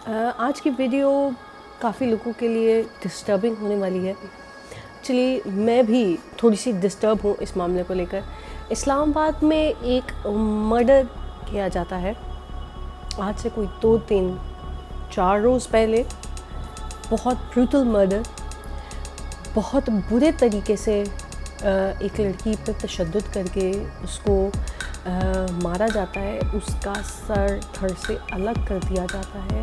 आज की वीडियो काफ़ी लोगों के लिए डिस्टर्बिंग होने वाली है। चलिए, मैं भी थोड़ी सी डिस्टर्ब हूँ इस मामले को लेकर। इस्लामाबाद में एक मर्डर किया जाता है आज से कोई 2-3-4 रोज़ पहले। बहुत ब्रूटल मर्डर, बहुत बुरे तरीके से एक लड़की पर तशद्दुद करके उसको मारा जाता है। उसका सर धड़ से अलग कर दिया जाता है।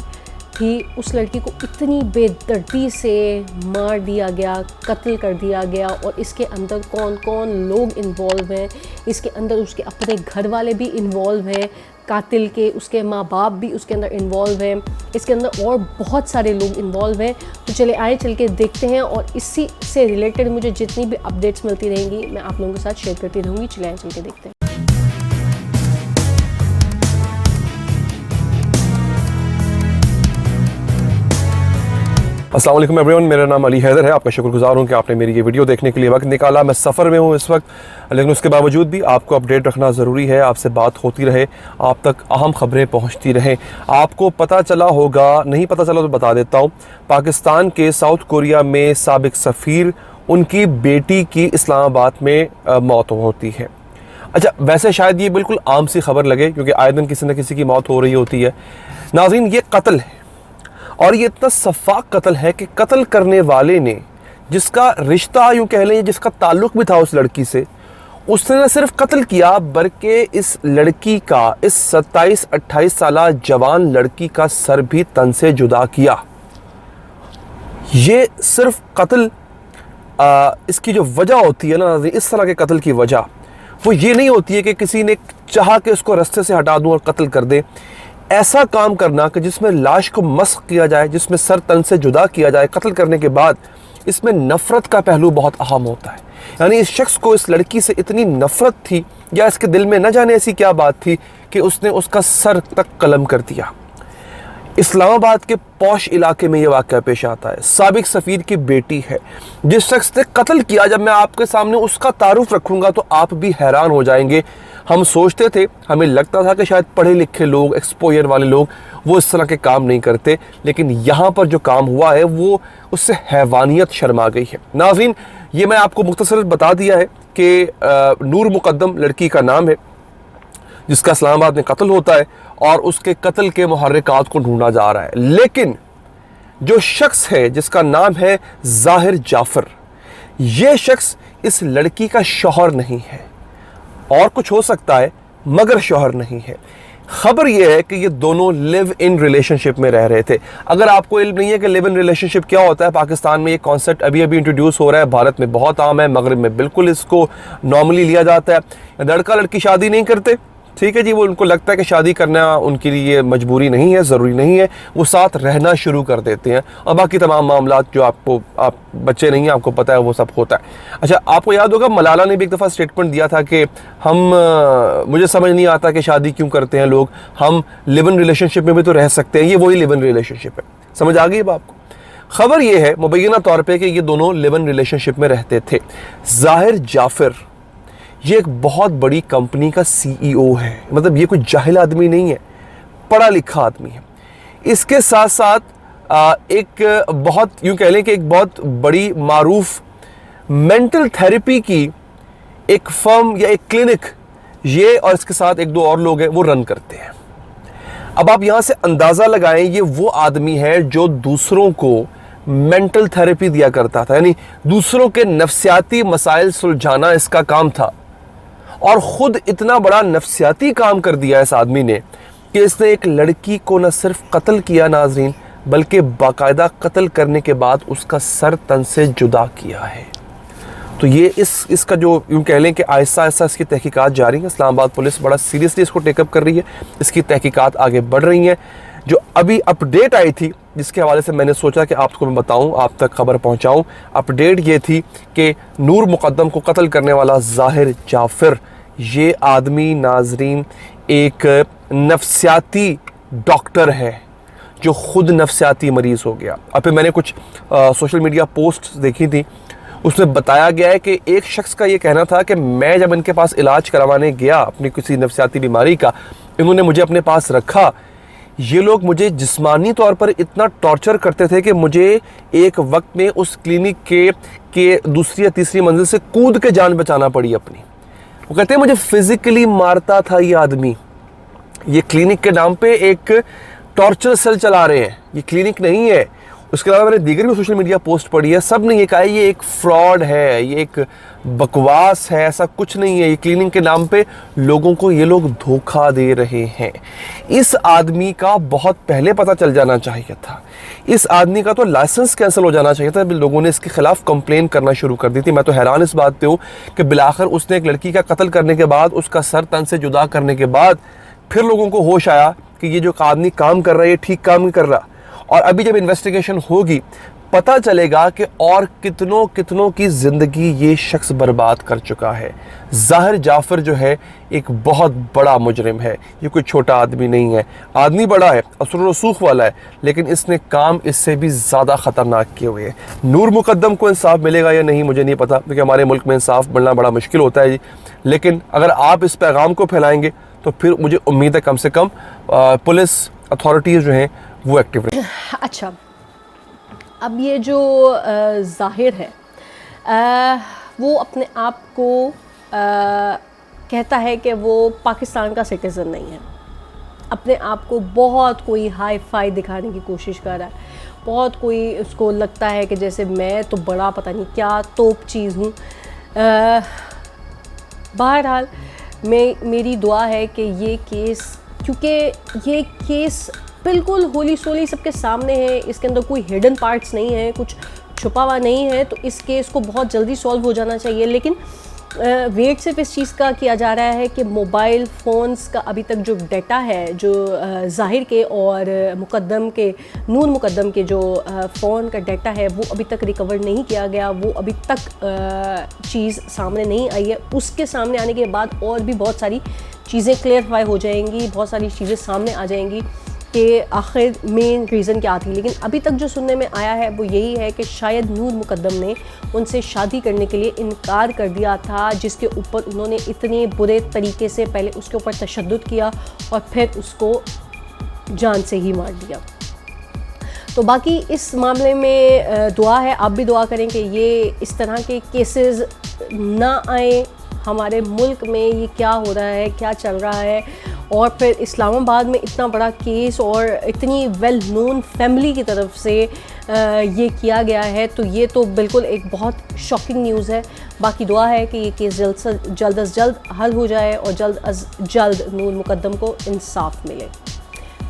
फिर उस लड़की को इतनी बेदर्दी से मार दिया गया, कत्ल कर दिया गया। और इसके अंदर कौन कौन लोग इन्वॉल्व हैं, इसके अंदर उसके अपने घर वाले भी इन्वॉल्व हैं, कातिल के उसके माँ बाप भी उसके अंदर इन्वॉल्व हैं, इसके अंदर और बहुत सारे लोग इन्वॉल्व हैं। तो चले आए चल के देखते हैं, और इसी से रिलेटेड मुझे जितनी भी अपडेट्स मिलती रहेंगी मैं आप लोगों के साथ शेयर करती रहूँगी। चले आए चल के देखते हैं। अस्सलाम वालेकुम एवरीवन, मेरा नाम अली हैदर है। आपका शुक्रगुजार हूँ कि आपने मेरी ये वीडियो देखने के लिए वक्त निकाला। मैं सफ़र में हूँ इस वक्त, लेकिन उसके बावजूद भी आपको अपडेट रखना ज़रूरी है। आपसे बात होती रहे, आप तक अहम ख़बरें पहुँचती रहें। आपको पता चला होगा, नहीं पता चला तो बता देता हूँ, पाकिस्तान के साउथ कोरिया में साबिक सफ़ीर, उनकी बेटी की इस्लामाबाद में मौत होती है। अच्छा, वैसे शायद ये बिल्कुल आम सी खबर लगे, क्योंकि आए दिन किसी न किसी की मौत हो रही होती है। नाज़रीन, ये कत्ल है, और ये इतना सफाक कत्ल है कि कत्ल करने वाले ने, जिसका रिश्ता यूँ कह लें, जिसका ताल्लुक़ भी था उस लड़की से, उसने न सिर्फ कत्ल किया बल्कि इस लड़की का, इस 27-28 साला जवान लड़की का सर भी तन से जुदा किया। ये सिर्फ कत्ल, इसकी जो वजह होती है ना, इस तरह के कत्ल की वजह वो ये नहीं होती है कि किसी ने चाहा कि उसको रास्ते से हटा दूँ और कत्ल कर दे। ऐसा काम करना कि जिसमें लाश को मस्क किया जाए, जिसमें सर तन से जुदा किया जाए कत्ल करने के बाद, इसमें नफ़रत का पहलू बहुत अहम होता है। यानी इस शख्स को इस लड़की से इतनी नफ़रत थी, या इसके दिल में न जाने ऐसी क्या बात थी कि उसने उसका सर तक कलम कर दिया। इस्लामाबाद के पौश इलाके में यह वाक़या पेश आता है। साबिक सफ़ीर की बेटी है जिस शख्स ने कत्ल किया। जब मैं आपके सामने उसका तारुफ रखूँगा तो आप भी हैरान हो जाएंगे। हम सोचते थे, हमें लगता था कि शायद पढ़े लिखे लोग, एक्सपोजर वाले लोग, वो इस तरह के काम नहीं करते, लेकिन यहाँ पर जो काम हुआ है वो उससे हैवानियत शर्मा गई है। नाज़रीन, ये मैं आपको मुख्तसर बता दिया है कि नूर मुक़द्दम लड़की का नाम है, जिसका इस्लामाबाद में कत्ल होता है, और उसके कत्ल के मुहर्रिकात को ढूंढा जा रहा है। लेकिन जो शख्स है जिसका नाम है ज़ाहिर जाफ़र, ये शख्स इस लड़की का शौहर नहीं है। और कुछ हो सकता है मगर शौहर नहीं है। खबर यह है कि ये दोनों लिव इन रिलेशनशिप में रह रहे थे। अगर आपको इल्म नहीं है कि लिव इन रिलेशनशिप क्या होता है, पाकिस्तान में ये कॉन्सेप्ट अभी अभी इंट्रोड्यूस हो रहा है। भारत में बहुत आम है, मगरिब में बिल्कुल इसको नॉर्मली लिया जाता है। लड़का लड़की शादी नहीं करते, ठीक है जी, वो उनको लगता है कि शादी करना उनके लिए मजबूरी नहीं है, ज़रूरी नहीं है, वो साथ रहना शुरू कर देते हैं, और बाकी तमाम मामलात जो आप बच्चे नहीं हैं, आपको पता है वो सब होता है। अच्छा, आपको याद होगा मलाला ने भी एक दफ़ा स्टेटमेंट दिया था कि मुझे समझ नहीं आता कि शादी क्यों करते हैं लोग, हम लिव इन रिलेशनशिप में भी तो रह सकते हैं। ये वही लिव इन रिलेशनशिप है। समझ आ गई अब आपको? खबर ये है मुबैना तौर पर कि ये दोनों लिव इन रिलेशनशिप में रहते थे। ज़ाहिर जाफ़र ये एक बहुत बड़ी कंपनी का सीईओ है, मतलब ये कोई जाहिल आदमी नहीं है, पढ़ा लिखा आदमी है। इसके साथ साथ एक बहुत, यूँ कह लें कि एक बहुत बड़ी मारूफ मेंटल थेरेपी की एक फर्म या एक क्लिनिक, ये और इसके साथ 1-2 और लोग हैं, वो रन करते हैं। अब आप यहाँ से अंदाज़ा लगाएं, ये वो आदमी है जो दूसरों को मेंटल थेरेपी दिया करता था, यानी दूसरों के नफ्सियाती मसाइल सुलझाना इसका काम था। और ख़ुद इतना बड़ा नफ्सियाती काम कर दिया इस आदमी ने कि इसने एक लड़की को न सिर्फ कत्ल किया नाज़रीन, बल्कि बाकायदा कत्ल करने के बाद उसका सर तन से जुदा किया है। तो ये इसका जो यूँ कह लें कि आहिस्ता आहिस्ता इसकी तहकीकात जारी है। इस्लामाबाद पुलिस बड़ा सीरियसली इसको टेकअप कर रही है, इसकी तहकीकात आगे बढ़ रही हैं। जो अभी अपडेट आई थी, जिसके हवाले से मैंने सोचा कि आपको मैं बताऊं, आप तक खबर पहुंचाऊं, अपडेट ये थी कि नूर मुक़द्दम को कत्ल करने वाला ज़ाहिर जाफ़र, ये आदमी नाज़रीन एक नफ्सियाती डॉक्टर है जो ख़ुद नफ्सियाती मरीज़ हो गया। अब फिर मैंने कुछ सोशल मीडिया पोस्ट देखी थी, उसमें बताया गया है कि एक शख्स का ये कहना था कि मैं जब इनके पास इलाज करवाने गया अपनी किसी नफ्सियाती बीमारी का, इन्होंने मुझे अपने पास रखा, ये लोग मुझे जिस्मानी तौर पर इतना टॉर्चर करते थे कि मुझे एक वक्त में उस क्लिनिक के दूसरी या तीसरी मंजिल से कूद के जान बचाना पड़ी अपनी। वो कहते हैं मुझे फिजिकली मारता था ये आदमी। ये क्लिनिक के नाम पे एक टॉर्चर सेल चला रहे हैं, ये क्लिनिक नहीं है। उसके अलावा मैंने दीगर भी सोशल मीडिया पोस्ट पढ़ी है, सब ने ये कहा है ये एक फ्रॉड है, ये एक बकवास है, ऐसा कुछ नहीं है। ये क्लिनिक के नाम पे लोगों को ये लोग धोखा दे रहे हैं। इस आदमी का बहुत पहले पता चल जाना चाहिए था। इस आदमी का तो लाइसेंस कैंसिल हो जाना चाहिए था। लोगों ने इसके खिलाफ कंप्लेन करना शुरू कर दी थी। मैं तो हैरान इस बात पे हूँ कि बिलाखिर उसने एक लड़की का कत्ल करने के बाद, उसका सर तन से जुदा करने के बाद फिर लोगों को होश आया कि ये जो आदमी काम कर रहा है ये ठीक काम नहीं कर रहा। और अभी जब इन्वेस्टिगेशन होगी पता चलेगा कि और कितनों कितनों की ज़िंदगी ये शख्स बर्बाद कर चुका है। ज़ाहिर जाफ़र जो है एक बहुत बड़ा मुजरिम है, ये कोई छोटा आदमी नहीं है। आदमी बड़ा है, असर रसूख वाला है, लेकिन इसने काम इससे भी ज़्यादा ख़तरनाक किए हुए हैं। नूर मुकद्दम को इंसाफ मिलेगा या नहीं मुझे नहीं पता, क्योंकि हमारे मुल्क में इंसाफ मिलना बड़ा मुश्किल होता है जी। लेकिन अगर आप इस पैगाम को फैलाएंगे तो फिर मुझे उम्मीद है कम से कम पुलिस अथॉरिटीज़ जो हैं वो एक्टिव रहे। अच्छा, अब ये जो ज़ाहिर है वो अपने आप को कहता है कि वो पाकिस्तान का सिटीज़न नहीं है। अपने आप को बहुत कोई हाई फाई दिखाने की कोशिश कर रहा है, बहुत कोई उसको लगता है कि जैसे मैं तो बड़ा पता नहीं क्या तोप चीज़ हूँ। बहरहाल मेरी दुआ है कि ये केस, क्योंकि ये केस बिल्कुल होली सोली सबके सामने है, इसके अंदर कोई हिडन पार्ट्स नहीं है, कुछ छुपा हुआ नहीं है, तो इस केस को बहुत जल्दी सॉल्व हो जाना चाहिए। लेकिन वेट सिर्फ इस चीज़ का किया जा रहा है कि मोबाइल फ़ोन्स का अभी तक जो डाटा है, जो ज़ाहिर के और नूर मुकद्दम के जो फ़ोन का डाटा है वो अभी तक रिकवर नहीं किया गया, वो अभी तक चीज़ सामने नहीं आई है। उसके सामने आने के बाद और भी बहुत सारी चीज़ें क्लियरफाई हो जाएंगी, बहुत सारी चीज़ें सामने आ जाएंगी कि आखिर मेन रीज़न क्या थी। लेकिन अभी तक जो सुनने में आया है वो यही है कि शायद नूर मुकद्दम ने उनसे शादी करने के लिए इनकार कर दिया था, जिसके ऊपर उन्होंने इतने बुरे तरीके से पहले उसके ऊपर तशद्दुद किया और फिर उसको जान से ही मार दिया। तो बाकी इस मामले में दुआ है, आप भी दुआ करें कि ये इस तरह के केसेस ना आए हमारे मुल्क में। ये क्या हो रहा है, क्या चल रहा है, और फिर इस्लामाबाद में इतना बड़ा केस और इतनी वेल नोन फैमिली की तरफ से ये किया गया है, तो ये तो बिल्कुल एक बहुत शॉकिंग न्यूज़ है। बाकी दुआ है कि ये केस जल्द अज जल्द हल हो जाए और जल्द अज जल्द नूर मुकद्दम को इंसाफ मिले।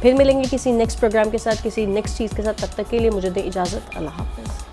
फिर मिलेंगे किसी नेक्स्ट प्रोग्राम के साथ, किसी नेक्स्ट चीज़ के साथ। तब तक के लिए मुझे दें इजाज़त। अल्लाह हाफ़िज़।